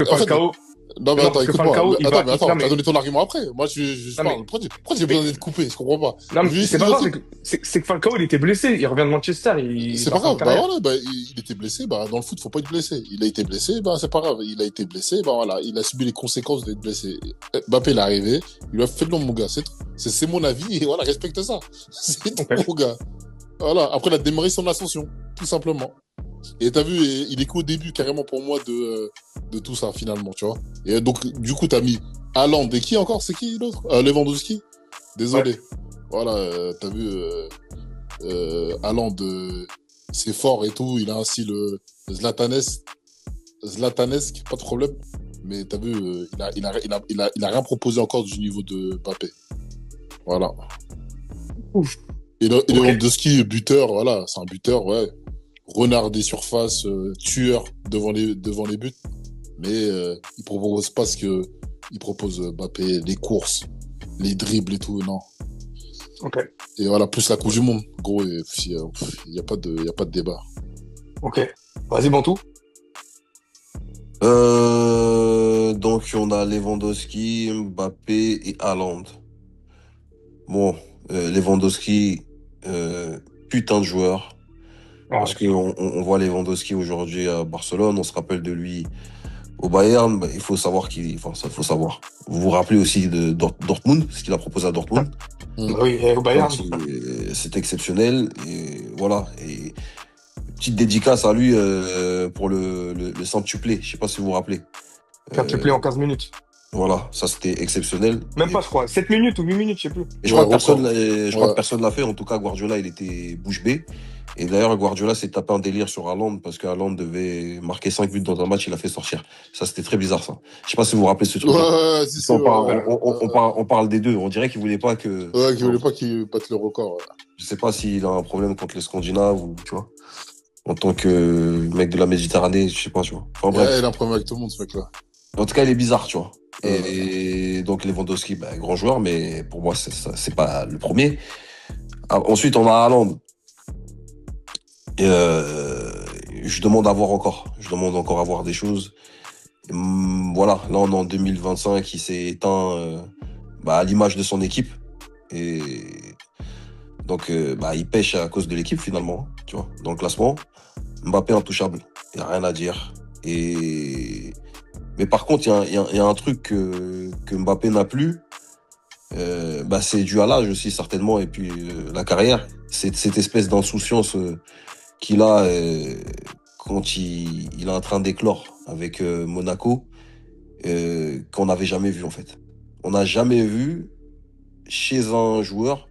Que En fait, Falcao. non, mais Non, attends, parce que écoute-moi. Falcao, il Attends, va. mais attends, Non, t'as mais. donné ton argument après. Moi, je Non, parle. mais. Pourquoi j'ai besoin mais- d'être coupé? Je comprends pas. non, Je mais veux juste c'est te pas dire un ça, truc. c'est que Falcao, il était blessé. Il revient de Manchester, il C'est va pas fin de grave. Bah carrière. voilà, bah, il était blessé. Bah, dans le foot, faut pas être blessé. Il a été blessé, bah, c'est pas grave. Il a été blessé, bah voilà. Il a subi les conséquences d'être blessé. Mbappé, il est arrivé. Il lui a fait de l'ombre, mon gars. C'est tout. C'est mon avis. Et voilà, respecte ça. C'est tout, Ok. mon gars. Voilà. Après, il a démarré son ascension. Tout simplement. Et t'as vu, il est qu'au début, carrément, pour moi, de tout ça, finalement, tu vois. Et donc, du coup, t'as mis Haaland et qui encore? C'est qui l'autre? Lewandowski? Ouais. Désolé. Voilà, t'as vu, Haaland, c'est fort et tout. Il a un style Zlatanesque, pas de problème. Mais t'as vu, il a rien proposé encore du niveau de Mbappé. Voilà. Ouf. Et Ok. Lewandowski, buteur, voilà, c'est un buteur, ouais. Renard des surfaces, tueur devant les buts. Mais il propose pas ce que il propose Mbappé, les courses, les dribbles et tout, non. Ok. Et voilà, plus la Coupe du Monde, gros, il y a pas de débat. Ok. Vas-y, Bantou. Donc, on a Lewandowski, Mbappé et Haaland. Bon, Lewandowski, putain de joueur. Parce Ouais. que on voit Lewandowski aujourd'hui à Barcelone, on se rappelle de lui au Bayern. Bah, il faut savoir enfin, ça, il faut savoir. Vous vous rappelez aussi de Dortmund, ce qu'il a proposé à Dortmund. Mm. Bah oui, au Bayern. Donc, c'est exceptionnel. Et voilà. Et petite dédicace à lui pour le centuplé. Je sais pas si vous vous rappelez. Quintuplé en 15 minutes. Voilà, ça c'était exceptionnel. Même pas, je crois. 7 minutes ou 8 minutes, je sais plus. Et je Ouais, crois que personne, record. je crois que Ouais. personne l'a fait. En tout cas, Guardiola, il était bouche bée. Et d'ailleurs, Guardiola s'est tapé un délire sur Haaland parce que Haaland devait marquer 5 buts dans un match, il a fait sortir. Ça, c'était très bizarre, ça. Je sais pas si vous vous rappelez ce Ouais, truc-là. ouais, si, si, On ouais, parle, ouais. on parle des deux. On dirait qu'il voulait pas que. Ouais, qui Bon, voulait pas qu'il batte le record. Ouais. je sais pas s'il a un problème contre les Scandinaves ou, tu vois. En tant que mec de la Méditerranée, je sais pas, tu vois. Enfin Ouais, il bref. a un problème avec tout le monde, ce mec-là. En tout cas, il est bizarre, tu vois. Euh, Et donc Lewandowski, bah, grand joueur, mais pour moi, c'est pas le premier. Ah, ensuite, on a Haaland. Et, je demande à voir encore. Je demande encore à voir des choses. Voilà, là, on est en 2025, il s'est éteint bah, à l'image de son équipe. Et donc, bah, il pêche à cause de l'équipe, finalement, tu vois, dans le classement. Mbappé intouchable, il n'y a rien à dire. Et... Mais par contre, il y a un truc que Mbappé n'a plus. Bah, c'est dû à l'âge aussi, certainement, et puis la carrière. C'est cette espèce d'insouciance qu'il a quand il est en train d'éclore avec Monaco, qu'on n'avait jamais vu, en fait. On n'a jamais vu chez un joueur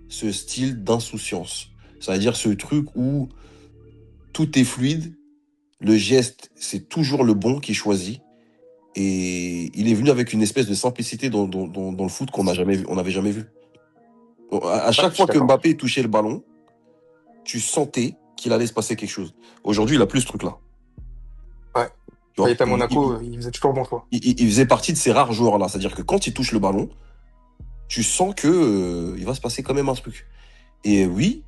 ce style d'insouciance. Ça veut dire ce truc où tout est fluide, le geste, c'est toujours le bon qui choisit. Et il est venu avec une espèce de simplicité dans le foot qu'on n'a jamais vu, on n'avait jamais vu. À Ouais, chaque je suis fois que d'accord. Mbappé touchait le ballon, tu sentais qu'il allait se passer quelque chose. Aujourd'hui, il a plus ce truc-là. Ouais. Tu Quand il vois, était à Monaco, il faisait toujours bon choix. il faisait partie de ces rares joueurs-là. C'est-à-dire que quand il touche le ballon, tu sens que il va se passer quand même un truc. Et oui,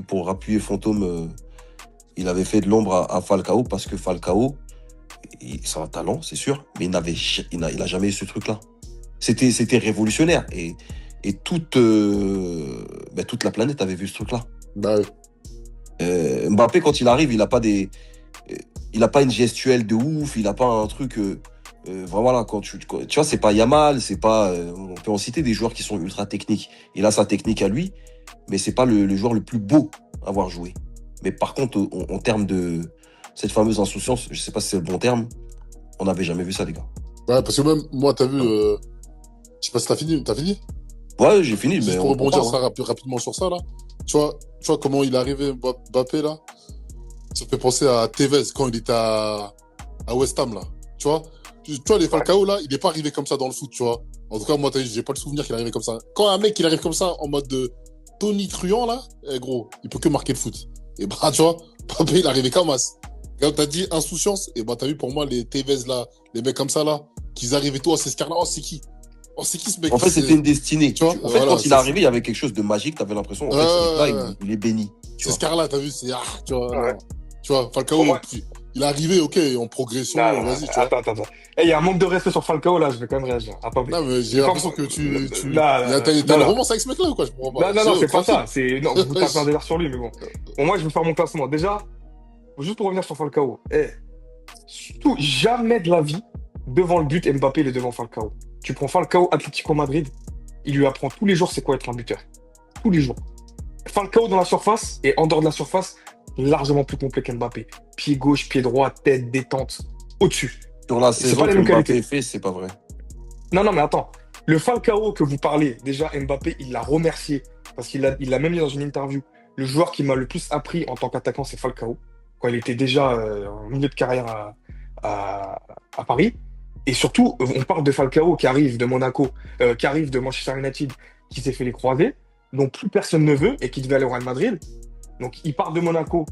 pour appuyer Fantôme, il avait fait de l'ombre à Falcao parce que Falcao, c'est un talent, c'est sûr, mais il n'a jamais eu ce truc-là. C'était révolutionnaire et toute la planète avait vu ce truc-là. bah, ouais. Mbappé, quand il arrive, il a pas une gestuelle de ouf, il a pas un truc. Voilà, tu vois, c'est pas Yamal, c'est pas. On peut en citer des joueurs qui sont ultra techniques. Il a sa technique à lui, mais c'est pas le joueur le plus beau à avoir joué. Mais par contre, en termes de cette fameuse insouciance, je sais pas si c'est le bon terme, on n'avait jamais vu ça, les gars. Ouais, parce que même, moi, t'as vu, je sais pas si t'as fini. T'as fini? Ouais, j'ai fini, mais Juste pour on rebondir parle. ça rapidement sur ça, là. Tu vois comment il est arrivé, Mbappé, là? Ça me fait penser à Tevez quand il était à West Ham, là. Tu vois? Tu vois, les Ouais. Falcao, là, il est pas arrivé comme ça dans le foot, tu vois. En tout cas, moi, j'ai pas le souvenir qu'il est arrivé comme ça. Quand un mec, il arrive comme ça, en mode de Tony Truant, là, eh, gros, il peut que marquer le foot. Et bah, tu vois, Mbappé, il est arrivé comme as. Quand t'as dit insouciance, et bah, t'as vu, pour moi, les Tevez, là, les mecs comme ça, là, qu'ils arrivaient tout à ces scars là, oh, c'est qui? Oh, c'est qui ce mec? En fait, c'était une destinée. Tu vois, En fait, voilà, quand il est arrivé, il y avait quelque chose de magique. Tu avais l'impression, en fait, ce mec-là, il est béni. Tu ces vois. scars là, t'as vu, c'est, tu vois, Ouais. non. Tu vois, Falcao, Pour moi, il est arrivé, ok, en progression, Non, non, vas-y, tu vois. attends. Eh, il y a un manque de respect sur Falcao, là, je vais quand même réagir. Attends, Non, mais j'ai l'impression que t'as non, une non. romance avec ce mec-là ou quoi? Je comprends pas. Non, c'est pas ça. Tranquille. Non, vous tapez un délire sur lui, mais bon. Bon, moi, je vais faire mon classement. Déjà, juste pour revenir sur Falcao. Surtout, jamais de la vie, devant le but, Mbappé, il est devant Falcao. Tu prends Falcao, Atlético Madrid, il lui apprend tous les jours c'est quoi être un buteur. Tous les jours. Falcao dans la surface et en dehors de la surface, largement plus complet qu'Mbappé. Pied gauche, pied droit, tête, détente, au-dessus. Sur la C'est saison pas les que mêmes Mbappé qualités. fait, c'est pas vrai. Non, mais attends. Le Falcao que vous parlez, déjà, Mbappé, il l'a remercié parce il l'a même mis dans une interview. Le joueur qui m'a le plus appris en tant qu'attaquant, c'est Falcao. Quand il était déjà en milieu de carrière à Paris. Et surtout, on parle de Falcao qui arrive de Monaco, qui arrive de Manchester United, qui s'est fait les croisés, dont plus personne ne veut et qui devait aller au Real Madrid. Donc, il part de Monaco,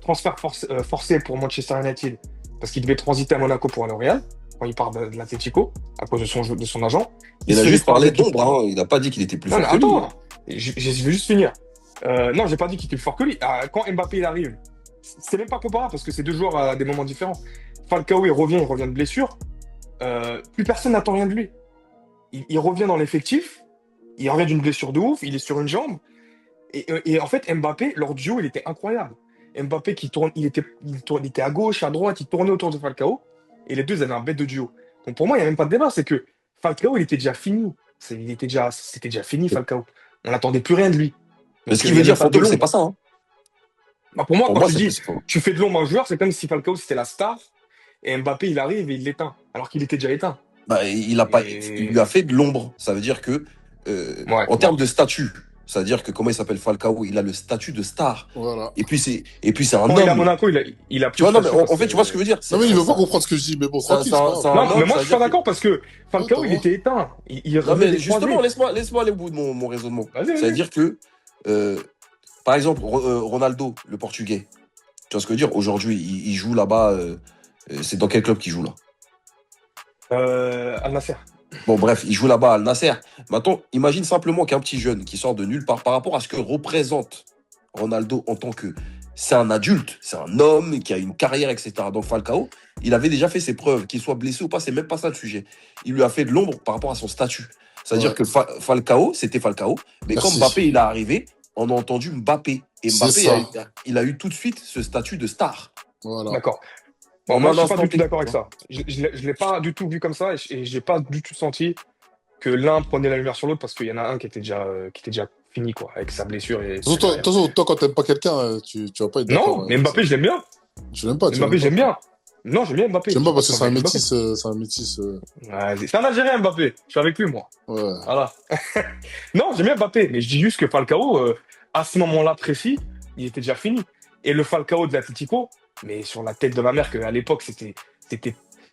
transfert forcé pour Manchester United, parce qu'il devait transiter à Monaco pour aller au Real, quand il part de l'Atlético, à cause de son agent. Il a se juste fait parlé l'Atlético. d'ombre, hein. Il n'a pas dit qu'il était plus Non, mais fort que lui. attends, je vais juste finir. Non, j'ai pas dit qu'il était plus fort que lui. Quand Mbappé il arrive, c'est même pas comparable parce que c'est deux joueurs à des moments différents. Falcao, il revient de blessure. Plus personne n'attend rien de lui. Il revient dans l'effectif, il revient d'une blessure de ouf, il est sur une jambe. Et en fait, Mbappé, leur duo, il était incroyable. Mbappé qui tourne, il était à gauche, à droite, il tournait autour de Falcao. Et les deux ils avaient un bête de duo. Donc pour moi, il n'y a même pas de débat. C'est que Falcao, il était déjà fini. C'était déjà fini, Falcao. On n'attendait plus rien de lui. Mais Donc, ce qui il y veut a dire, même pas de fantôme, c'est l'ombre. pas ça, hein. Bah, pour moi, Pour quand moi, tu dis c'est pas. tu fais de l'ombre à un joueur, c'est comme si Falcao c'était la star et Mbappé il arrive et il l'éteint, alors qu'il était déjà éteint. Bah, il lui a fait de l'ombre. Ça veut dire que, Ouais, en bon. termes de statut, ça veut dire que comment il s'appelle Falcao, il a le statut de star. Voilà. Et puis c'est un Quand il est à homme. Monaco, il a plus Tu vois, de non, mais statut en parce fait, tu vois ce que je veux dire. Non, mais il veut pas comprendre ce que je dis, mais bon, Ça- tranquille, ça- c'est pas ça- grave. Non, un mais homme, moi ça je veut suis pas dire d'accord parce que Falcao t'as il voir. était éteint. Il Non, revenait mais des justement, croisés. laisse-moi aller au bout de mon raisonnement. Vas-y, Ça veut vas-y. dire que, par exemple, Ronaldo, le Portugais, tu vois ce que je veux dire? Aujourd'hui, il joue là-bas. C'est dans quel club qu'il joue là? Al Nasser. Bon, bref, il joue là-bas à Al Nasser. Maintenant, imagine simplement qu'un petit jeune qui sort de nulle part par rapport à ce que représente Ronaldo en tant que. C'est un adulte, c'est un homme qui a une carrière, etc. Donc Falcao, il avait déjà fait ses preuves, qu'il soit blessé ou pas, c'est même pas ça le sujet. Il lui a fait de l'ombre par rapport à son statut. C'est-à-dire Ouais. que Falcao, c'était Falcao, mais Merci. quand Mbappé il est arrivé, on a entendu Mbappé. Et C'est Mbappé, ça. il a eu tout de suite ce statut de star. Voilà. D'accord. En Bon, moi un je suis pas instant du tout T. d'accord avec ça. Je l'ai pas du tout vu comme ça et j'ai pas du tout senti que l'un prenait la lumière sur l'autre parce qu'il y en a un qui était déjà fini quoi, avec sa blessure et De sa toute façon, carrière. toi, quand t'aimes pas quelqu'un, tu vas pas être d'accord. Non, mais Mbappé je l'aime bien. Tu l'aimes pas, tu Mbappé l'aimes j'aime pas. bien. Non, j'aime bien Mbappé. J'aime pas parce que c'est un Mbappé. métis. C'est un métis. Ouais, c'est un Algérien Mbappé. Je suis avec lui moi. Ouais. Voilà. Non, j'aime bien Mbappé, mais je dis juste que Falcao, à ce moment-là précis, il était déjà fini. Et le Falcao de l'Atlético, mais sur la tête de ma mère, qu'à l'époque,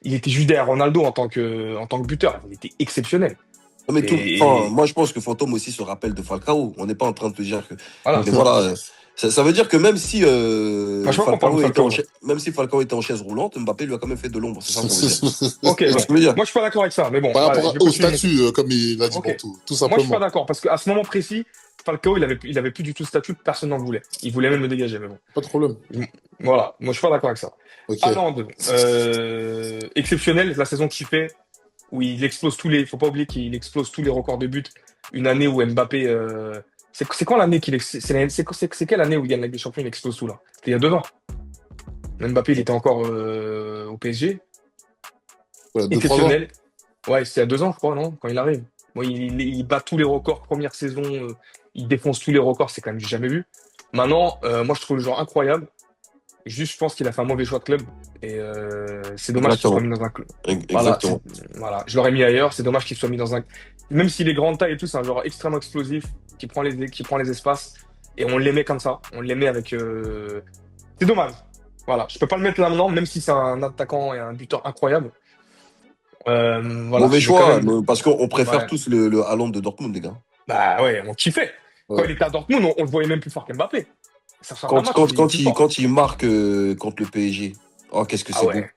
il était juste derrière Ronaldo en tant que buteur. Il était exceptionnel. Non, mais Et- moi, je pense que Fantôme aussi se rappelle de Falcao. On n'est pas en train de te dire que. Voilà. Mais voilà, ça veut dire que même si, Moi, je vois qu'on parle de Falcao. même si Falcao était en chaise roulante, Mbappé lui a quand même fait de l'ombre. C'est ça qu'on veut dire. Ok, Tu vois bon. ce que je veux dire? Moi, je suis pas d'accord avec ça, mais bon. Par voilà, rapport je vais au continuer. statut, comme il a dit Ok. pour tout Moi, je suis simplement. pas d'accord, parce qu'à ce moment précis, Falcao, il avait plus du tout de statut, personne n'en voulait. Il voulait même le dégager, mais bon. Pas de problème. Voilà, moi, je suis pas d'accord avec ça. Ok. Haaland, exceptionnel, la saison qu'il fait, où il explose faut pas oublier qu'il explose tous les records de buts. Une année où Mbappé, c'est quand l'année c'est quelle année où il gagne la Ligue des Champions, il explose tout là? C'était il y a 2 ans. Mbappé, il était encore au PSG. Voilà, 2-3 ans. Exceptionnel. Ouais, c'était il y a 2 ans, je crois, non? Quand il arrive. Bon, il bat tous les records, première saison, il défonce tous les records, c'est quand même du jamais vu. Maintenant, moi, je trouve le joueur incroyable. Juste, je pense qu'il a fait un mauvais choix de club. Et c'est dommage qu'il soit mis dans un club. Voilà, Exactement. voilà, je l'aurais mis ailleurs. C'est dommage qu'il soit mis dans un. Même s'il est grande taille et tout, c'est un joueur extrêmement explosif qui prend les espaces. Et on l'aimait comme ça. On l'aimait avec. C'est dommage. Voilà, je peux pas le mettre là maintenant, même si c'est un attaquant et un buteur incroyable. Voilà, Mauvais je vais quand choix, même- parce qu'on préfère Ouais. tous le Haaland de Dortmund, les gars. Bah ouais, on kiffait. Quand Ouais. il était à Dortmund, on le voyait même plus fort qu'Mbappé. Ça sera un match, il est plus fort. Quand il marque contre le PSG, oh, qu'est-ce que Ah c'est ouais. beau.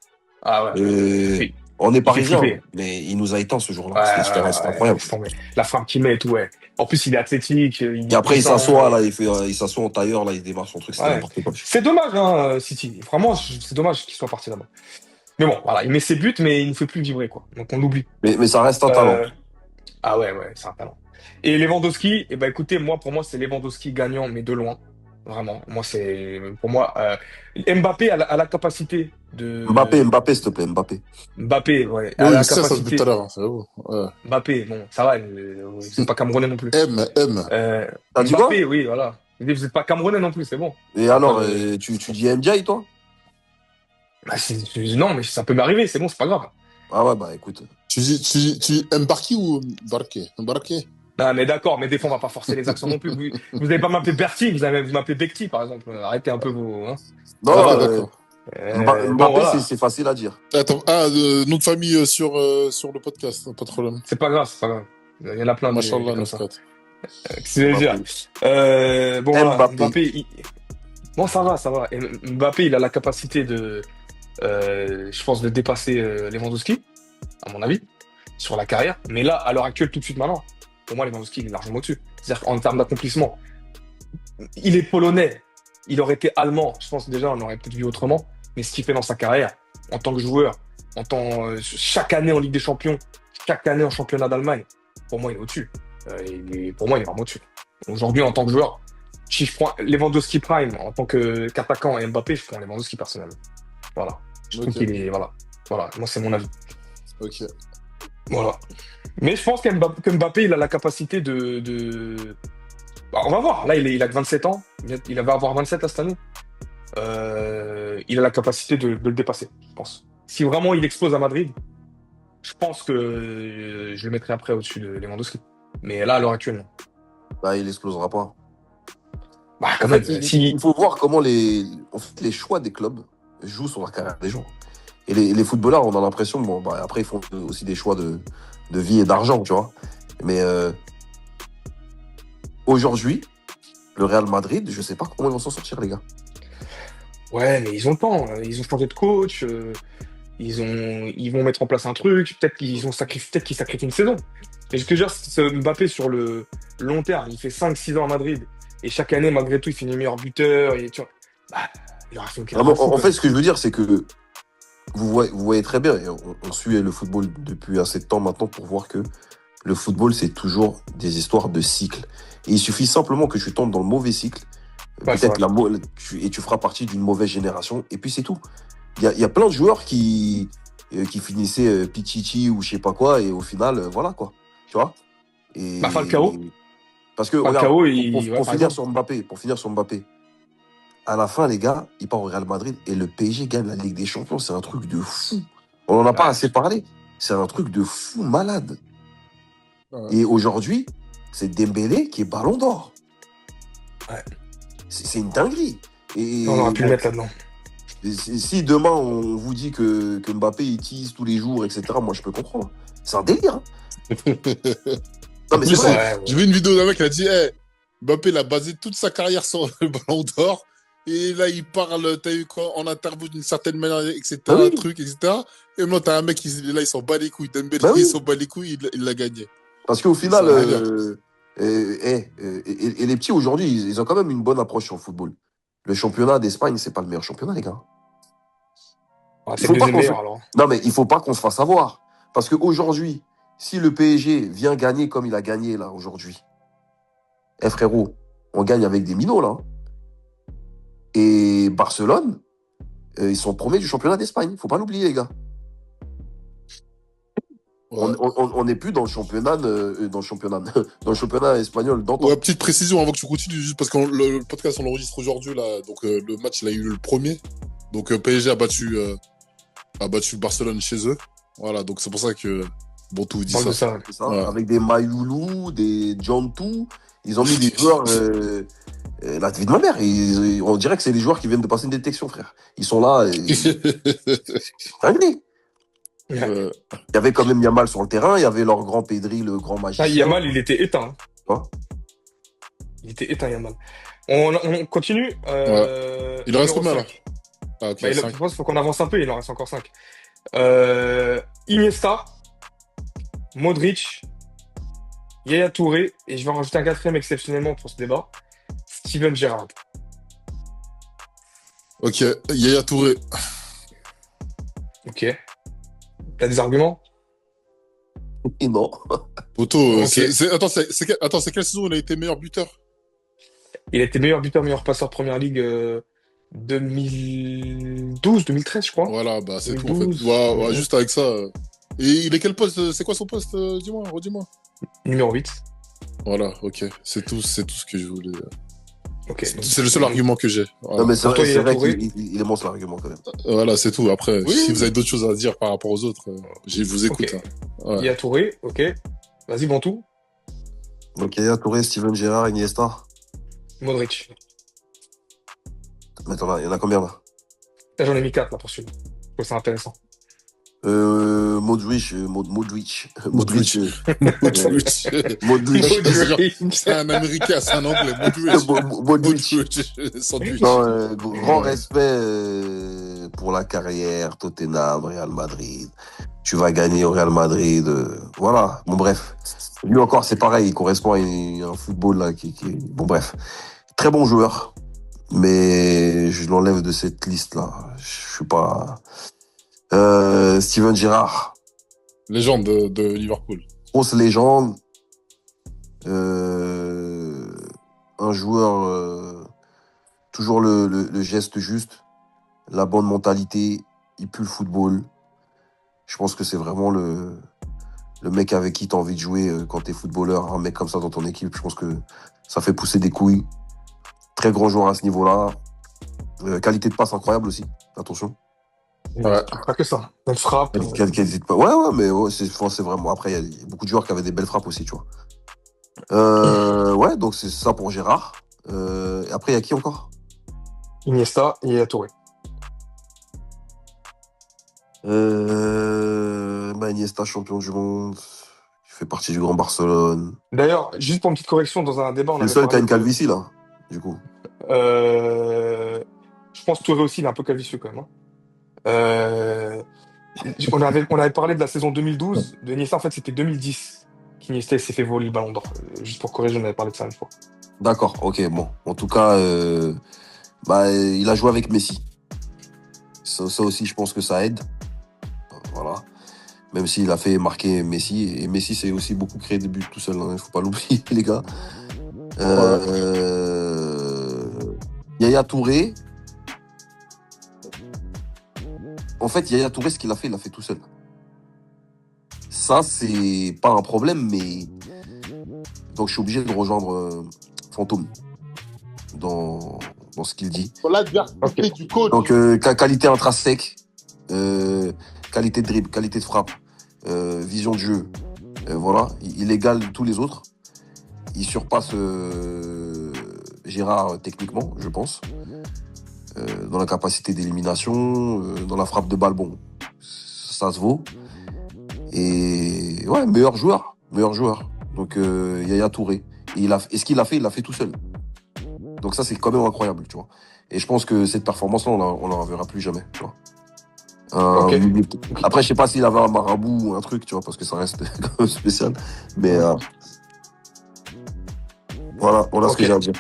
Ah ouais. Euh, On est Il fait parisiens, flipper. mais il nous a éteints ce jour-là. Ouais, C'était incroyable. laisse tomber. La frappe qu'il met et tout, ouais. En plus, il est athlétique, il Et est après, il puissant. s'assoit, là, il s'assoit en tailleur, là, il démarre son truc, c'était Ouais. n'importe quoi. C'est dommage, hein, City. Vraiment, c'est dommage qu'il soit parti là-bas. Mais bon, voilà, il met ses buts, mais il ne fait plus vibrer, quoi. Donc on l'oublie. Mais ça reste un talent. Euh, Ah ouais, c'est un talent. Et Lewandowski, eh ben écoutez, pour moi, c'est Lewandowski gagnant, mais de loin. Vraiment. Pour moi, Mbappé a la capacité de, Mbappé, s'il te plaît, Mbappé. Mbappé, ouais, a Oui, la c'est ça depuis tout à capacité, l'heure, hein, c'est bon. Ouais. Mbappé, bon, ça va, c'est pas camerounais non plus. M. T'as dit quoi? Mbappé, oui, voilà. Vous n'êtes pas camerounais non plus, c'est bon. Et On va pas alors, le- tu dis NJ, toi? Bah, non, mais ça peut m'arriver, c'est bon, c'est pas grave. Ah ouais, bah écoute. Tu dis Mbarki ou Mbarké? Mbarké? Non, mais d'accord, mais des fois, on va pas forcer les accents non plus. Vous allez pas m'appeler Bertie, vous m'appelez Bekti, par exemple. Arrêtez un peu vos, hein. Ça Non, va. D'accord. Bon, Mbappé, voilà. c'est facile à dire. Attends, nom de famille sur le podcast, pas de problème. C'est pas grave, c'est pas grave. Il y en a plein Machallah, comme ça. 9-4. Qu'est-ce que je veux dire? Mbappé. Bon, voilà, Mbappé. Bon, ça va. Et Mbappé, il a la capacité je pense, de dépasser Lewandowski, à mon avis, sur la carrière. Mais là, à l'heure actuelle, tout de suite maintenant, pour moi, Lewandowski, il est largement au-dessus. C'est-à-dire qu'en termes d'accomplissement, il est polonais, il aurait été allemand, je pense déjà, on aurait peut-être vu autrement. Mais ce qu'il fait dans sa carrière, en tant que joueur, chaque année en Ligue des Champions, chaque année en championnat d'Allemagne, pour moi, il est au-dessus. Pour moi, il est vraiment au-dessus. Aujourd'hui, en tant que joueur, si je prends Lewandowski Prime en tant qu'attaquant et Mbappé, je prends Lewandowski personnellement. Voilà. Je trouve Ok. qu'il est. Voilà. Voilà. Moi, c'est mon avis. Ok. Voilà. Mais je pense que Mbappé, il a la capacité Bah, on va voir. Là, il a que 27 ans. Il va avoir 27 là, cette année. Il a la capacité de le dépasser, je pense. Si vraiment il explose à Madrid, je pense que je le mettrai après au-dessus de Lewandowski. Mais là, à l'heure actuelle, non. Bah, il explosera pas. Bah, quand En même. fait, il faut voir comment en fait, les choix des clubs jouent sur la carrière des gens. Et les footballeurs, on a l'impression, bon, bah, après, ils font aussi des choix de vie et d'argent, tu vois. Mais aujourd'hui, le Real Madrid, je sais pas comment ils vont s'en sortir, les gars. Ouais, mais ils ont le temps. Ils ont changé de coach. Ils vont mettre en place un truc. Peut-être qu'ils sacrifient une saison. Et ce que je veux dire, c'est que Mbappé, sur le long terme, il fait 5-6 ans à Madrid. Et chaque année, malgré tout, il finit meilleur buteur. Et, tu vois, bah, il aura fait une carrière Vraiment, de fou, en quand fait, même. ce que je veux dire, c'est que vous voyez très bien, et on suit le football depuis assez de temps maintenant pour voir que le football, c'est toujours des histoires de cycles. Et il suffit simplement que tu tombes dans le mauvais cycle, Ouais, c'est peut-être vrai. et tu feras partie d'une mauvaise génération, et puis c'est tout. Il y a plein de joueurs qui finissaient Pichichi ou je sais pas quoi, et au final, voilà quoi. Tu vois? Bah, Falcao. Parce que, regarde, Falcao, pour par finir exemple. sur Mbappé, à la fin, les gars, il part au Real Madrid et le PSG gagne la Ligue des Champions. C'est un truc de fou. On n'en a pas Ouais. assez parlé. C'est un truc de fou malade. Ouais. Et aujourd'hui, c'est Dembélé qui est ballon d'or. Ouais. C'est une dinguerie. Et On aurait pu bon, le mettre là-dedans. si demain on vous dit que Mbappé il tease tous les jours, etc., moi je peux comprendre. C'est un délire. Hein. Non, mais c'est plus, vrai. Ouais, j'ai ouais. vu une vidéo d'un mec qui a dit Mbappé, il a basé toute sa carrière sur le ballon d'or. Et là, il parle, t'as eu quoi, en interview d'une certaine manière, etc., Bah oui. truc, etc. Et maintenant, t'as un mec qui là, il s'en bat les couilles. Dembélé, Bah oui. il s'en bat les couilles, il l'a gagné. Parce qu'au final, C'est un délire. et les petits aujourd'hui, ils ont quand même une bonne approche sur le football. Le championnat d'Espagne, c'est pas le meilleur championnat, les gars. Ouais, Il c'est faut le pas deuxième qu'on se... meilleur, alors. Non, mais il faut pas qu'on se fasse avoir. Parce qu'aujourd'hui, si le PSG vient gagner comme il a gagné là aujourd'hui, frérot, on gagne avec des minots là. Hein. Et Barcelone, ils sont premiers du championnat d'Espagne. Faut pas l'oublier, les gars. Ouais. On n'est plus dans le championnat, dans le championnat espagnol d'antan. Ouais, petite précision avant que tu continues, juste parce que le podcast, on l'enregistre aujourd'hui, là. Donc, le match, il a eu le premier. Donc, PSG a battu Barcelone chez eux. Voilà, donc c'est pour ça que Bontou dit Parle de ça. ça. C'est ça, Ouais. avec des Mayoulou, des Djantou. Ils ont mis des joueurs. La vie de ma mère. On dirait que c'est les joueurs qui viennent de passer une détection, frère. Ils sont là. C'est dingue. Euh, Il y avait quand même Yamal sur le terrain. Il y avait leur grand Pedri, le grand Ah, magicien. Yamal, il était éteint. Quoi Il était éteint, Yamal. On continue. Il en reste Numéro combien, là 5. Ah, ok, Bah, je 5. pense qu'il faut qu'on avance un peu, il en reste encore 5. Iniesta, Modric, Yaya Touré, et je vais en rajouter un quatrième exceptionnellement pour ce débat, Steven Gerrard. Ok, Yaya Touré. Ok. T'as des arguments? Et non. Poto, Ok. attends, c'est quelle saison il a été meilleur buteur? Il a été meilleur buteur, meilleur passeur Première Ligue 2012, 2013, je crois. Voilà, bah c'est tout en fait. 2012, Ouais, juste avec ça. Et il est quel poste? C'est quoi son poste? Dis-moi, redis-moi. numéro 8. Voilà, ok. C'est tout ce que je voulais. Ok. Donc, C'est le seul argument que j'ai. Non, Voilà. mais pour toi, c'est Yaya vrai Touré? qu'il est bon, cet argument, quand même. Voilà, c'est tout. Après, Oui, si oui, vous avez oui. d'autres choses à dire par rapport aux autres, je vous Ok. écoute. Hein. Ouais. Yaya Touré, ok. Vas-y, Bantou. Donc, Yaya Touré, Steven Gerrard, Iniesta. Modric. Mais attends, là, il y en a combien, là? Là, j'en ai mis 4 là pour celui-là. Je trouve ça intéressant. Modric, Modric. Modric. Modric. Modric. C'est un Américain, c'est un Anglais. Modric. Modric. Modric. Sandwich. Non, grand respect pour la carrière, Tottenham, Real Madrid. Tu vas gagner au Real Madrid. Voilà. Bon, bref. Lui encore, c'est pareil. Il correspond à un football là Bon, bref. Très bon joueur. Mais je l'enlève de cette liste-là. Je suis pas... Steven Gerrard. Légende de Liverpool. Grosse légende. Un joueur... toujours le geste juste. La bonne mentalité. Il pue le football. Je pense que c'est vraiment le mec avec qui tu as envie de jouer quand tu es footballeur. Un mec comme ça dans ton équipe, je pense que ça fait pousser des couilles. Très grand joueur à ce niveau-là. Qualité de passe incroyable aussi. Attention. Ouais. Pas que ça. Une frappe. Qualité de passe. Ouais, mais ouais, c'est vraiment. Après, il y a beaucoup de joueurs qui avaient des belles frappes aussi, tu vois. Ouais, donc c'est ça pour Gérard. Et après, il y a qui encore? Iniesta et Yaya Touré. Iniesta, champion du monde. Il fait partie du Grand Barcelone. D'ailleurs, juste pour une petite correction, dans un débat, on C'est le avait seul qui a parlé une de... calvitie, là, du coup. Je pense que Touré aussi, il est un peu calvicieux quand même. Hein. On avait parlé de la saison 2012. De Iniesta, en fait, c'était 2010 qu'Iniesta s'est fait voler le ballon d'or. Juste pour corriger, on avait parlé de ça une fois. D'accord, ok, bon. En tout cas, il a joué avec Messi. Ça aussi, je pense que ça aide. Voilà. Même s'il a fait marquer Messi. Et Messi, c'est aussi beaucoup créé des buts tout seul. Il faut pas l'oublier, les gars. Yaya Touré. En fait, Yaya Touré, ce qu'il a fait, il l'a fait tout seul. Ça, c'est pas un problème, mais... Donc, je suis obligé de rejoindre Fantôme dans ce qu'il dit. L'adversité du coach. Donc, qualité intrinsèque, qualité de dribble, qualité de frappe, vision de jeu. Voilà, il égale tous les autres. Il surpasse Gérard techniquement, je pense. Dans la capacité d'élimination, dans la frappe de balle, bon, ça se vaut. Et ouais, meilleur joueur. Donc Yaya Touré. Et ce qu'il a fait, il l'a fait tout seul. Donc ça, c'est quand même incroyable, tu vois. Et je pense que cette performance-là, on la reverra plus jamais, tu vois. Ok. Après, je sais pas s'il avait un marabout ou un truc, tu vois, parce que ça reste quand même spécial. Mais voilà ce que j'ai à dire.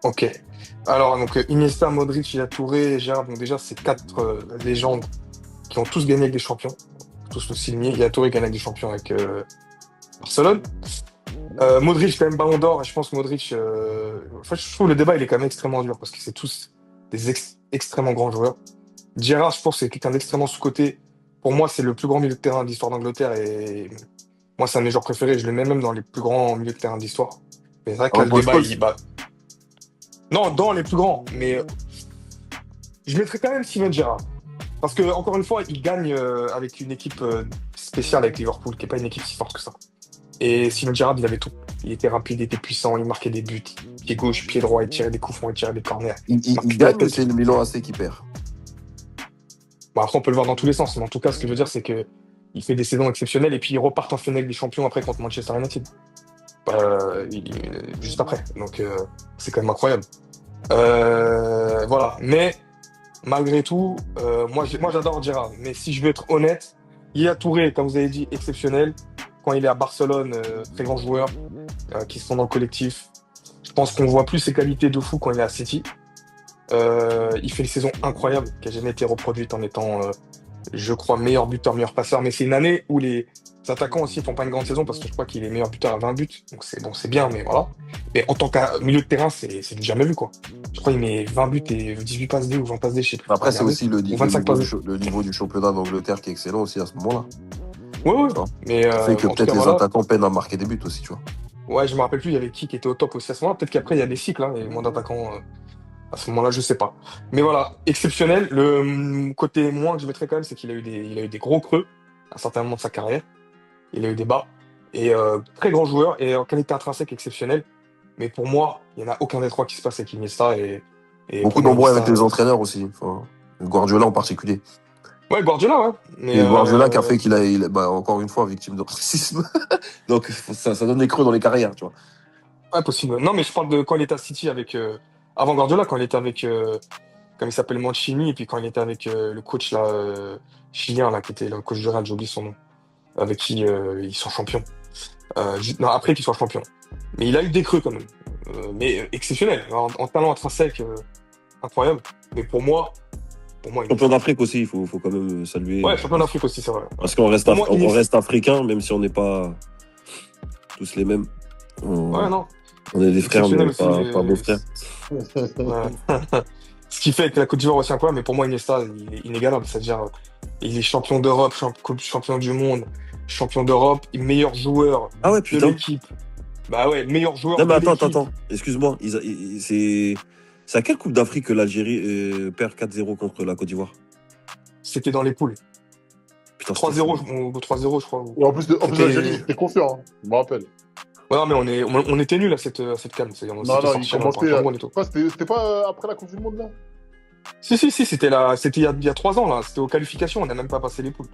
Ok. Alors, donc, Iniesta, Modric, Yaya Touré, Gérard, donc déjà, c'est 4 légendes qui ont tous gagné avec des champions. Tous le signer. Yaya Touré gagne avec des champions avec Barcelone. Modric, quand même, ballon d'or. Et je pense que Modric... En fait, je trouve le débat, il est quand même extrêmement dur parce que c'est tous des extrêmement grands joueurs. Gérard, je pense que c'est quelqu'un d'extrêmement sous-coté. Pour moi, c'est le plus grand milieu de terrain d'histoire d'Angleterre et moi, c'est un de mes joueurs préférés. Je le mets même dans les plus grands milieux de terrain d'histoire. Mais c'est vrai que là, le Paul débat, Scholes. il bat. Non, dans les plus grands, mais je mettrais quand même Steven Gerrard. Parce que, encore une fois, il gagne avec une équipe spéciale avec Liverpool, qui n'est pas une équipe si forte que ça. Et Steven Gerrard, il avait tout. Il était rapide, il était puissant, il marquait des buts. Pied gauche, pied droit, il tirait des coups francs, il tirait des corners. Il gagne, mais c'est le Milan AC qui perd. Bon, après, on peut le voir dans tous les sens, mais en tout cas, ce que je veux dire, c'est que il fait des saisons exceptionnelles et puis il repart en finale des champions après contre Manchester United. Juste après. Donc, c'est quand même incroyable. Voilà. Mais, malgré tout, moi j'adore Gerrard. Mais si je veux être honnête, Yaya Touré, comme vous avez dit, exceptionnel. Quand il est à Barcelone, très grand joueur, qui sont dans le collectif. Je pense qu'on voit plus ses qualités de fou quand il est à City. Il fait une saison incroyable, qui n'a jamais été reproduite en étant, je crois, meilleur buteur, meilleur passeur. Mais c'est une année où les attaquants aussi font pas une grande saison, parce que je crois qu'il est meilleur buteur à 20 buts. Donc c'est bon, c'est bien, mais voilà. Mais en tant que milieu de terrain, c'est du jamais vu, quoi. Je crois qu'il met 20 buts et 18 passes D ou 20 passes D, je sais plus. Après, c'est Regardez. aussi Ou 25 passes D. le niveau du championnat d'Angleterre qui est excellent aussi à ce moment-là. Ouais, ouais. Tu vois. Mais Ça fait que en tout peut-être cas, les voilà. attaquants peinent à marquer des buts aussi, tu vois. Ouais, je me rappelle plus, il y avait qui était au top aussi à ce moment-là. Peut-être qu'après, il y a des cycles, hein, et moins d'attaquants à ce moment-là, je sais pas. Mais voilà, exceptionnel. Le côté moins que je mettrais quand même, c'est il a eu des gros creux à un certain moment de sa carrière. Il a eu des bas. Et très grand joueur et en qualité intrinsèque exceptionnelle. Mais pour moi, il n'y en a aucun des trois qui se passe avec Iniesta. Et Beaucoup pour moi, d'embrouilles Iniesta, avec les entraîneurs aussi. Enfin, Guardiola en particulier. ouais, Guardiola, ouais. Mais Et Guardiola qui a fait bah, encore une fois, victime de racisme. Donc, ça donne des creux dans les carrières, tu vois. ouais, possible. Non, mais je parle de quand il était à City avec. Avant Guardiola, quand il était avec. Comme il s'appelle Mancini, et puis quand il était avec le coach là, chilien, là, qui était le coach du Real, j'ai oublié son nom. Avec qui ils sont champions. Non, après qu'ils soient champions. Mais il a eu des creux quand même. Mais exceptionnel. En talent intrinsèque, incroyable. Mais pour moi, Champion d'Afrique aussi, il faut quand même saluer. ouais, champion d'Afrique aussi, c'est vrai. Parce qu'on reste, Pour moi, on reste africain, même si on n'est pas tous les mêmes. Ouais, non. On est des frères, mais Exceptionnel aussi, pas beaux-frères. Ouais. Ce qui fait que la Côte d'Ivoire aussi incroyable, mais pour moi, Iniesta, il est inégalable. C'est-à-dire, il est champion d'Europe, champion du monde, champion d'Europe, meilleur joueur Ah ouais, de putain. l'équipe. Bah ouais, meilleur joueur Non, mais de l'équipe. attends. Excuse-moi. C'est à quelle Coupe d'Afrique que l'Algérie perd 4-0 contre la Côte d'Ivoire? C'était dans les poules. Putain, 3-0, ou 3-0, je crois. Et en plus, C'était- l'Algérie, c'était confiant, hein. Je me rappelle. Ouais, non, mais on était nuls à cette CAN. C'est-à-dire, on Non, s'était non, sortis il en commençait. partant loin et tout. Quoi, c'était pas après la Coupe du Monde, là? Si, c'était il y a 3 ans, là. C'était aux qualifications, on n'a même pas passé les poules.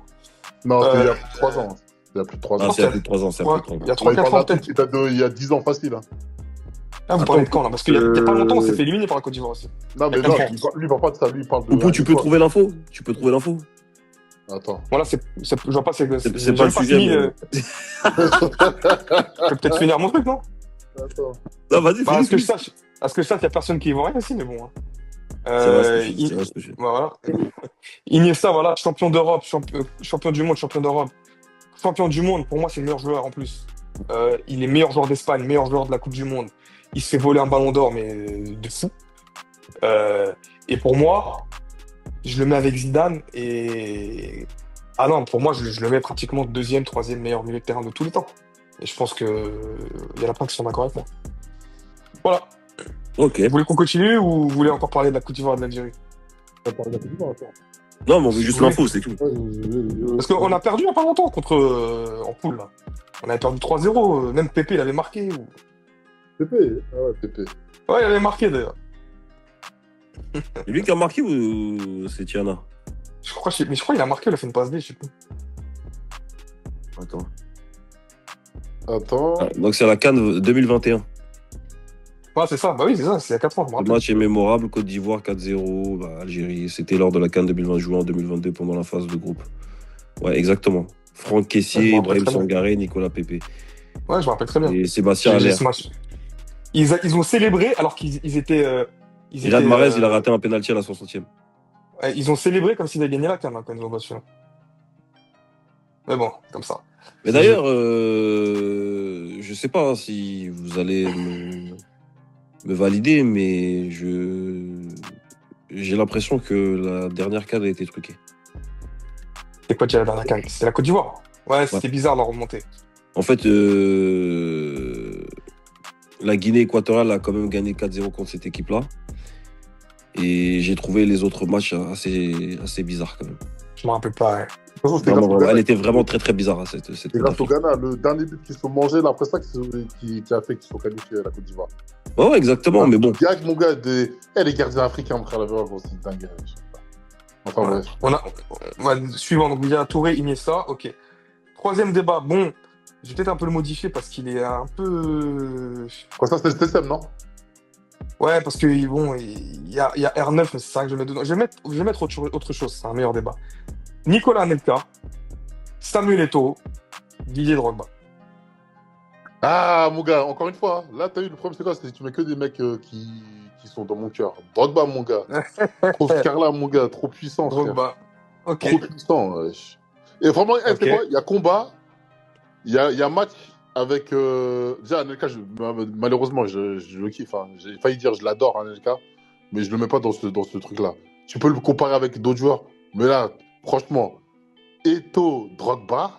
Non, c'était il y a Euh, plus de 3 ans. Hein. Il y a plus de 3 Ah, ans. c'est à plus de 3 ans. C'est à Ouais, plus de 3 il y a ans. 3-4 ans, peut-être. Il y a 10 ans facile. Hein. Ah, vous parlez de quand, là? Parce qu'il y a pas longtemps, on s'est fait éliminer par la Côte d'Ivoire aussi. Non, mais Il y a non, quatre ans. lui, il parle pas de ça. Lui, il parle de. Poupou, tu peux trouver l'info? Tu peux trouver l'info? Attends. Voilà, je vois pas, C'est j'ai pas le pas sujet. fini, Mais... je peux peut-être finir mon truc, non? Attends. Non, vas-y, Bah, à ce que je finis. sache, il y a personne qui y voit rien aussi, mais bon. Hein. C'est vrai, Euh, c'est il- vrai, ce que je- voilà. Iniesta, voilà, champion d'Europe, champion du monde, champion d'Europe. Champion du monde, pour moi, c'est le meilleur joueur en plus. Il est meilleur joueur d'Espagne, meilleur joueur de la Coupe du Monde. Il se fait voler un ballon d'or, mais de fou. Et pour moi, je le mets avec Zidane et. Ah non, pour moi, je le mets pratiquement deuxième, troisième meilleur milieu de terrain de tous les temps. Et je pense que il y en a plein qui sont d'accord avec moi. Voilà. Ok. Vous voulez qu'on continue ou vous voulez encore parler de la Côte d'Ivoire et de l'Algérie? Non, mais on veut Si juste vous l'info, c'est tout. Parce qu'on a perdu il n'y a pas longtemps contre en poule là. On avait perdu 3-0, même Pépé il avait marqué. Pépé. Ah ouais, Pépé. Ouais, il avait marqué d'ailleurs. C'est lui qui a marqué ou c'est Tiana? Mais je crois qu'il a marqué, il a fait une passe D, je sais plus. Attends. Attends. Ah, donc c'est la CAN 2021. Ouais, c'est ça, bah oui, c'est ça, c'est il y a 4 ans, je me Le rappelle. match est mémorable, Côte d'Ivoire 4-0, bah, Algérie. C'était lors de la CAN 2020, juin en 2022 pendant la phase de groupe. Ouais, exactement. Franck Ouais, je Kessier, me rappelle Ibrahim très bien. Sangaré, Nicolas Pépé. Ouais, je me rappelle très bien. Et Sébastien J'ai Aller. ce match. Ils ont célébré alors qu'ils étaient. Riyad Mahrez, il a raté un pénalty à la 60e. Ouais, ils ont célébré comme s'ils avaient gagné la CAN hein, quand ils ont battu. Là. Mais bon, comme ça. Mais d'ailleurs, je sais pas si vous allez me valider, mais j'ai l'impression que la dernière CAN a été truquée. C'est quoi déjà la dernière CAN? C'était la Côte d'Ivoire. Ouais, c'était bizarre leur remontée. En fait, la Guinée équatoriale a quand même gagné 4-0 contre cette équipe-là. Et j'ai trouvé les autres matchs assez bizarres quand même. Je me rappelle pas. Ouais. De toute façon, c'était grâce Vraiment, au Ghana. elle était vraiment très très bizarre cette C'est Coupe grâce au d'Afrique. Ghana. Le dernier but qu'ils se sont mangés, là, après ça, qui a fait qu'ils sont qualifiés à la Côte d'Ivoire. Ouais, exactement, mais bon. Gag, mon gars, les gardiens africains, mon frère, la verre, c'est dingue. Je sais pas. Enfin, bref. On va suivant. Donc, il y a Touré, Iniesta. Ok. Troisième débat. Bon, je vais peut-être un peu le modifier parce qu'il est un peu. Quoi, ça, c'était le TSM, non? Ouais, parce que bon, il y a R9, mais c'est ça que je vais mettre dedans. Je vais mettre autre chose. C'est un meilleur débat. Nicolas Anelka. Samuel Eto'o, Didier Drogba. Ah, mon gars, encore une fois, hein, là, t'as eu le problème, c'est quoi? C'est que tu mets que des mecs qui sont dans mon cœur. Drogba, mon gars. Trop Scarla, mon gars. Trop puissant, frère. Drogba. Ok. Trop puissant, wesh. Et vraiment, Ok. c'est quoi? Il y a combat, il y a match avec. Déjà, Anelka, malheureusement, je le kiffe. Hein. J'ai failli dire je l'adore, Anelka, mais je le mets pas dans ce truc-là. Tu peux le comparer avec d'autres joueurs, mais là, franchement, Eto'o, Drogba.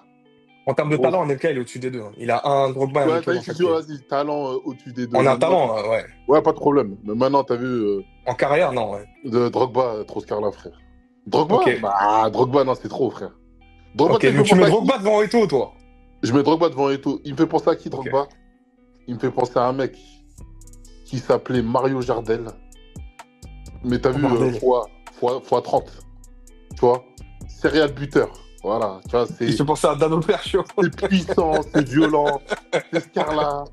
En termes de Gros. talent, Anelka, il est au-dessus des deux. Hein. Il a un Drogba et un Ouais, Eto'o t'as dans dit, chaque tu vois, pied. vas-y, talent au-dessus des deux. En un Maintenant, talent, ouais. ouais, pas de problème. Mais maintenant, t'as vu En carrière, non, ouais. de Drogba, trop Scarla, frère. Drogba? Ok. Bah, Drogba, non, c'est trop, frère. Drogba, Ok, tu sais, il me donc fait tu mets penser à qui? Drogba devant Eto'o, toi. Je mets Drogba devant Eto'o. Il me fait penser à qui, Ok. Drogba? Il me fait penser à un mec qui s'appelait Mario Jardel. Mais t'as vu, Bordel. fois 30. Tu vois? Serial buteur. Voilà. Tu vois, Il fait penser à Dano Percho. c'est puissant, c'est violent, c'est Scarla.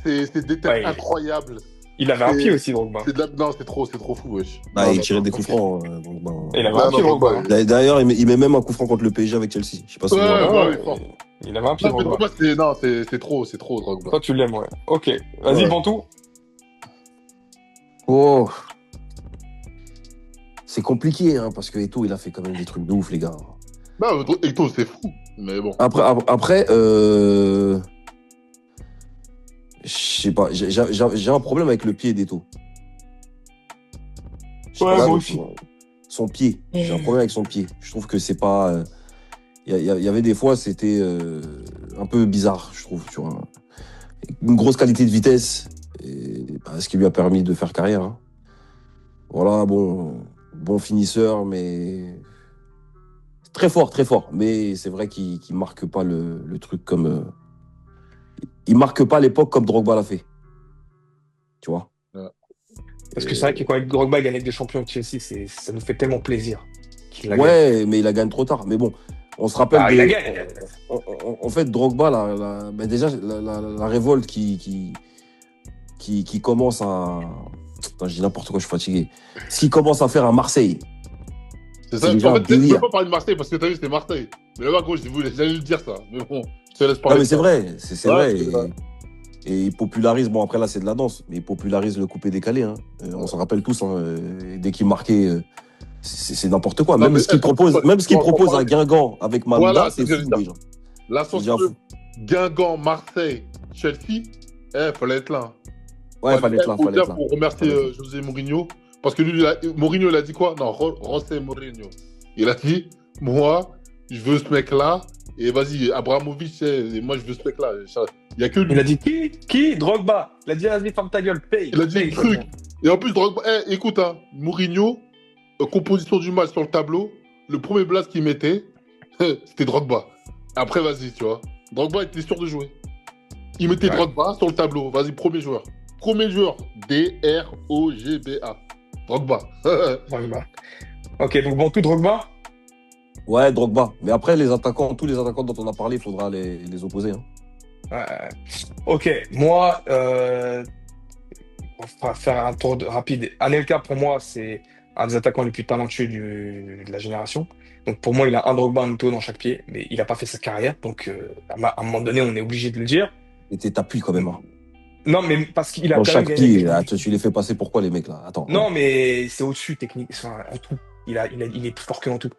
C'est des têtes Ouais, incroyables. il avait un C'est- pied aussi, Drogba. Non, c'est trop fou, wesh. Bah, Non, il non, tirait des ok. coups francs. Donc, bah, Et il avait Ouais, un pied, non, Drogba. Drogba, Hein. D'ailleurs, il met même un coup franc contre le PSG avec Chelsea. Je sais pas si vous vous Ouais, rappelez. bah Ouais, oui, fort. il avait un pied, Non, mais Drogba. Drogba, c'est trop, Drogba. Toi, tu l'aimes, ouais. Ok. Vas-y, Ouais. Bantou. Oh, c'est compliqué, hein, parce que Eto'o, il a fait quand même des trucs de ouf, les gars. Non, Eto'o, c'est fou. Mais bon. Après, je sais pas, j'ai un problème avec le pied d'Eto'o. Je sais Ouais, pas, moi aussi. son pied. J'ai un problème avec son pied. Je trouve que c'est pas. Il y avait des fois, c'était un peu bizarre, je trouve. Tu vois. Une grosse qualité de vitesse, et, bah, ce qui lui a permis de faire carrière. Hein. Voilà, bon finisseur, mais très fort, très fort. Mais c'est vrai qu'il marque pas le truc comme. Il marque pas l'époque comme Drogba l'a fait. Tu vois. Ouais. Parce que c'est vrai que quand Drogba gagne avec des champions de Chelsea, ça nous fait tellement plaisir qu'il la gagne. Ouais, mais il la gagne trop tard. Mais bon, on se rappelle Ah, de. il la gagne. En fait, Drogba, bah déjà, la révolte qui commence à. Putain, je dis n'importe quoi, je suis fatigué. Ce qu'il commence à faire à Marseille. C'est C'est ça. déjà En un fait, je ne délire. peux pas parler de Marseille parce que t'as vu, c'était Marseille. Mais là-bas, gros, j'allais le dire ça. Mais bon, je te laisse Non, parler. mais de c'est ça. vrai, c'est Ouais, vrai. c'est vrai. Et il popularise, bon, après là, c'est de la danse, mais il popularise le coupé-décalé. Hein. On s'en rappelle tous, hein, dès qu'il marquait, c'est n'importe quoi. Non, Même mais ce qu'il propose, même ce qu'il on propose à parle- Guingamp avec Mamda, Voilà, c'est c'est ce que fou j'allais déjà. L'ascension Déjà de fou. Guingamp, Marseille, Chelsea, fallait être là. Ouais, fallait être là, fallait être là. Pour remercier Fallait être José Mourinho. Parce que lui, Mourinho, il a dit quoi? Non, José Mourinho. Il a dit, moi, je veux ce mec-là. Et vas-y, Abramovich, et moi, je veux ce mec-là. Il n'y a que lui. Il a dit qui? Drogba. Il a dit, vas-y, ferme ta gueule, paye. Il a dit paye, le truc. c'est bon. Et en plus, Drogba, écoute, hein, Mourinho, composition du match sur le tableau, le premier blast qu'il mettait, c'était Drogba. Après, vas-y, tu vois. Drogba était sûr de jouer. Il mettait Ouais. Drogba sur le tableau. Vas-y, premier joueur. Premier joueur. D-R-O-G-B-A. Drogba. Drogba. Ok, donc Bantou, Drogba. Ouais, Drogba. Mais après, tous les attaquants dont on a parlé, il faudra les opposer. Hein. Ok, moi, on va faire un tour rapide. Anelka, pour moi, c'est un des attaquants les plus talentueux de la génération. Donc pour moi, il a un Drogba, un Eto'o dans chaque pied, mais il n'a pas fait sa carrière. Donc à un moment donné, on est obligé de le dire. Et t'appuies quand même. Hein. Non, mais parce qu'il a Dans quand même chaque gagné. pied, là, tu les fais passer pourquoi les mecs là? Attends. Non, mais c'est au-dessus technique, enfin, en tout. Il est plus fort que en tout.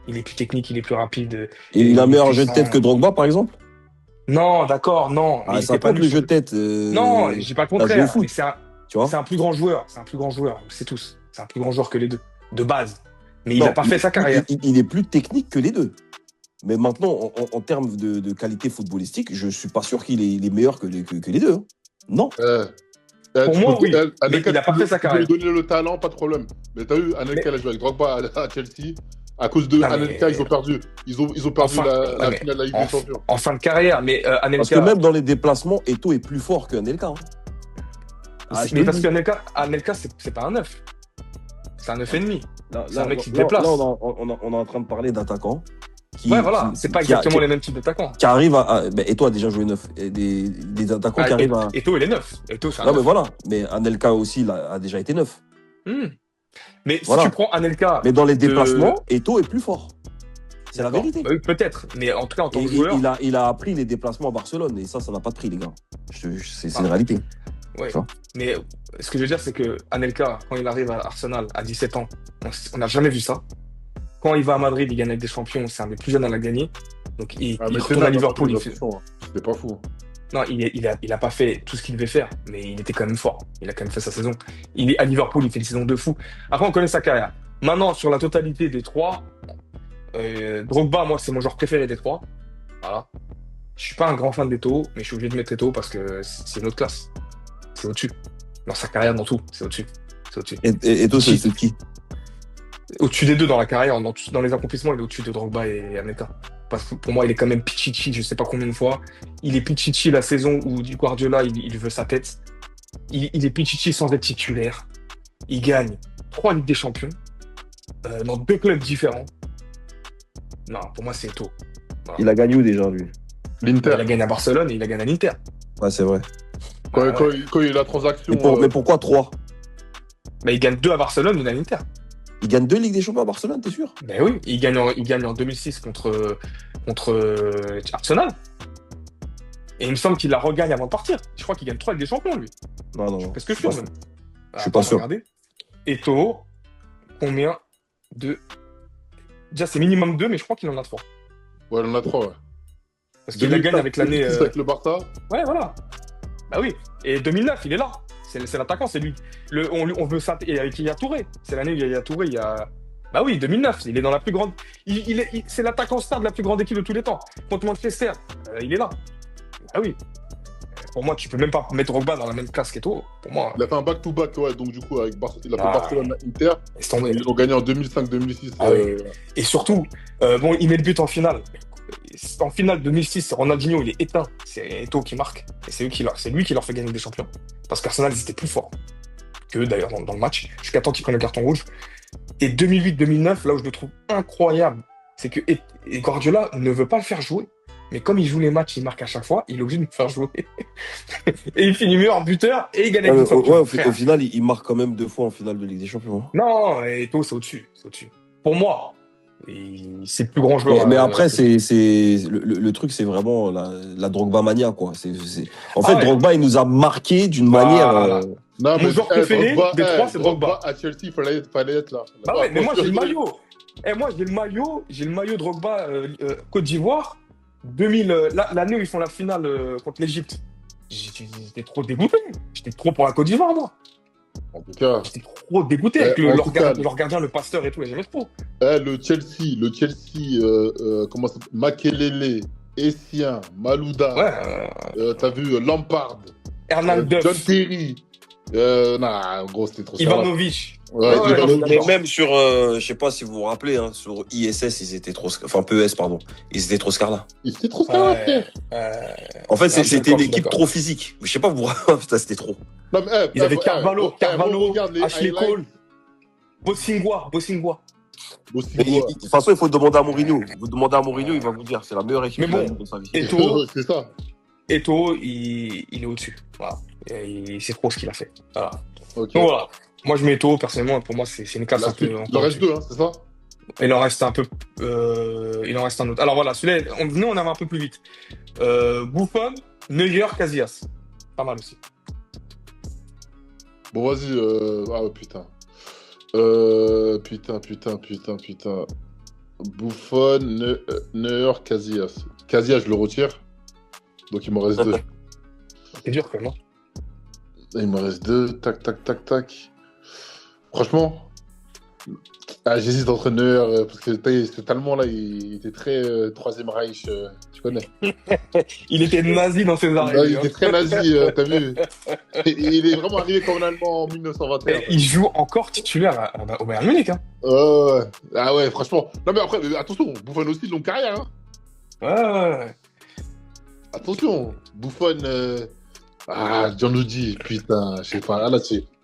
Il est plus technique, il est plus rapide. Et il a un est meilleur jeu de puissant. tête que Drogba, par exemple? Non, d'accord, non. Ah, mais ça c'était pas compte lui le sur- jeu de tête. Non, je dis pas le t'as joué au contraire. foot. Mais Tu vois? c'est un plus grand joueur. C'est un plus grand joueur. C'est tous. C'est un plus grand joueur que les deux. De base. Mais il Non, n'a pas fait sa carrière. Il est plus technique que les deux. Mais maintenant, en termes de qualité footballistique, je suis pas sûr il est meilleur que les deux. Hein. Non. Pour moi, oui. Mais il a pas fait sa Tu carrière. peux lui donner le talent, pas de problème. Mais t'as vu, Anelka, il a joué avec Drogba à Chelsea. À cause de Non, mais- Anelka, ils ont perdu. Ils ont perdu Enfin, la mais- finale de la Ligue des Champions. En fin de carrière, mais Parce que Anelka. même dans les déplacements, Eto'o est plus fort qu'Anelka. Hein. Ah, je te Mais le parce dis. qu'Anelka, c'est pas un 9. C'est un 9,5. Là, c'est un mec qui se là, déplace. là, on est en train de parler d'attaquants. Ouais, voilà. C'est pas exactement les mêmes types d'attaquants. Qui arrivent et toi, a déjà joué neuf. Et des attaquants qui arrivent à. Eto'o, il est 9. Eto'o, c'est un Non, mais 9. voilà. Mais Anelka aussi a déjà été neuf. Mais Voilà. si tu prends Anelka. Mais dans les déplacements, Eto'o est plus fort. C'est la D'accord. vérité. Bah oui, peut-être. Mais en tout cas, en tant Et que joueur, il a appris les déplacements à Barcelone. Et ça n'a pas de prix, les gars. C'est Ah. une réalité. ouais. Tu vois. Mais ce que je veux dire, c'est que Anelka, quand il arrive à Arsenal à 17 ans, on n'a jamais vu ça. Quand il va à Madrid, il gagne avec des champions, c'est un des plus jeunes à la gagner. Donc il mais retourne à Liverpool. C'était pas fou. Non, il a pas fait tout ce qu'il devait faire, mais il était quand même fort. Il a quand même fait sa saison. Il est à Liverpool, il fait une saison de fou. Après, on connaît sa carrière. Maintenant, sur la totalité des trois, Drogba, moi, c'est mon joueur préféré des trois. Voilà. Je suis pas un grand fan d'Eto'o, mais je suis obligé de mettre Eto'o parce que c'est une autre classe. C'est au-dessus. Dans sa carrière, dans tout, c'est au-dessus. C'est au-dessus. Et toi, c'est qui? Au-dessus des deux dans la carrière, dans les accomplissements, il est au-dessus de Drogba et Anelka. Parce que pour moi, il est quand même Pichichi, je sais pas combien de fois. Il est Pichichi la saison où Guardiola, il veut sa tête. Il est Pichichi sans être titulaire. Il gagne 3 Ligues des Champions dans 2 clubs différents. Non, pour moi, c'est Eto'o. Voilà. Il a gagné où déjà, lui? L'Inter. Il a gagné à Barcelone et il a gagné à l'Inter. Ouais, c'est vrai. Quand Ouais. il y a eu la transaction. Mais pourquoi 3? Mais il gagne 2 à Barcelone, une à l'Inter. Il gagne 2 Ligues des Champions à Barcelone, t'es sûr? Ben oui, il gagne en 2006 contre Arsenal. Et il me semble qu'il la regagne avant de partir. Je crois qu'il gagne 3 avec des champions, lui. Non. Parce que je suis pas sûr, sûr. même. Je suis pas sûr. Regardez. Eto'o, combien de. Déjà, c'est minimum 2, mais je crois qu'il en a 3. Ouais, il en a 3, ouais. Parce qu'il la gagne avec l'année. 2006 avec le Barça. Ouais, voilà. Bah oui. Et 2009, il est là. C'est l'attaquant, c'est lui. On veut ça. Et avec Yaya Touré. C'est l'année où Yaya Touré, il y a. Bah oui, 2009, il est dans la plus grande. C'est l'attaquant star de la plus grande équipe de tous les temps. Contre Manchester, il est là. Ah oui. Pour moi, tu peux même pas mettre Drogba dans la même classe qu'Eto'o. Pour moi, Il a fait un back-to-back, ouais, donc du coup, avec Barcelone, il a fait Ah. Barcelone Inter. laisse tomber. Ils ont gagné en 2005-2006. Ah oui. Et surtout, bon, il met le but en finale. En finale 2006, Ronaldinho, il est éteint. C'est Eto'o qui marque. Et c'est lui qui leur fait gagner des champions. Parce qu'Arsenal, ils étaient plus forts qu'eux, d'ailleurs, dans le match. Jusqu'à temps qu'ils prennent le carton rouge. Et 2008-2009, là où je le trouve incroyable, c'est que Guardiola ne veut pas le faire jouer. Mais comme il joue les matchs, il marque à chaque fois, il est obligé de le faire jouer. Et il finit meilleur buteur et il gagne avec une Au final, il marque quand même 2 fois en finale de Ligue des Champions. Non, Eto'o, c'est au-dessus. Pour moi, c'est le plus grand joueur. Mais après, le truc, c'est vraiment la Drogba mania, quoi. En fait, ouais. Drogba, il nous a marqué d'une manière. Non, Mon joueur préféré des trois, c'est Drogba. À Chelsea, il fallait être là. Bah ouais, mais moi j'ai le maillot. Moi j'ai le maillot Drogba Côte d'Ivoire 2000 l'année où ils font la finale contre l'Égypte. J'étais trop dégoûté. J'étais trop pour la Côte d'Ivoire moi. En tout cas, J'étais trop dégoûté avec en tout cas, leur gardien, le Pasteur et tout. J'aimais trop. le Chelsea, comment ça s'appelle, Makelele, Essien, Malouda. Ouais. T'as vu Lampard, Hernan John Duff, Terry. Non, gros, c'était trop sérieux. Ivanovic. Ouais, Ouais, Ivanovic. Mais même sur, je sais pas si vous vous rappelez, hein, sur ISS, ils étaient trop, enfin PES, pardon, ils étaient trop scarlats. Il était trop sérieux, frère. En fait, Ah, je suis c'était d'accord, une équipe d'accord. trop physique. Je sais pas, vous, putain, c'était trop. Non, mais, Ils avaient Carvalho, regarde les Ashley highlights. Cole, Bossingua. Mais de toute façon, il faut demander à Mourinho. Vous demandez à Mourinho, il va vous dire, c'est la meilleure équipe Mais bon, qu'il a eue de sa vie. Eto'o, C'est ça. Eto'o, il est au-dessus. Voilà. Et c'est trop ce qu'il a fait. Voilà. Ok. Donc voilà. Moi, je mets Eto'o, personnellement, pour moi, c'est une classe un peu. Il en reste deux, hein, c'est ça? Il en reste un peu. Il en reste un autre. Alors voilà, celui-là, nous, on avait un peu plus vite. Buffon, Neuer, Casillas. Pas mal aussi. Bon, vas-y. Ah, putain. Putain. Buffon, Neuer, Casillas. Casillas, je le retire. Donc, il m'en reste deux. C'est dur, quand même. Il me reste deux. Tac. Franchement, j'hésite entre Neuer, parce que c'était tellement là, il était très Troisième Reich, tu connais. Il était nazi dans ses arrêts. Là, il était très nazi, t'as vu. Il est vraiment arrivé comme un Allemand en 1921. Il joue encore titulaire au Bayern Munich. Hein. Ah ouais, franchement. Non mais après, attention, Buffon aussi, longue carrière. Hein. Ouais. Attention, Buffon, Gianluigi, putain, je sais pas.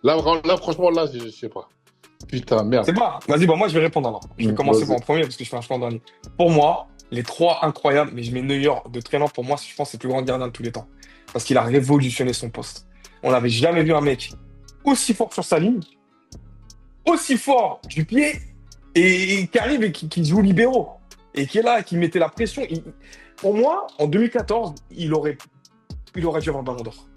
Là, franchement, là, je sais pas. Putain, merde. C'est pas. Vas-y, bon, moi, je vais répondre alors. Je vais commencer par en premier parce que je fais un choix en dernier. Pour moi, les trois incroyables, mais je mets Neuer de très loin. Pour moi, je pense que c'est le plus grand gardien de tous les temps. Parce qu'il a révolutionné son poste. On n'avait jamais vu un mec aussi fort sur sa ligne, aussi fort du pied, et qui arrive et qui joue libéraux. et qui est là, qui mettait la pression. Pour moi, en 2014, il aurait dû avoir le ballon d'or.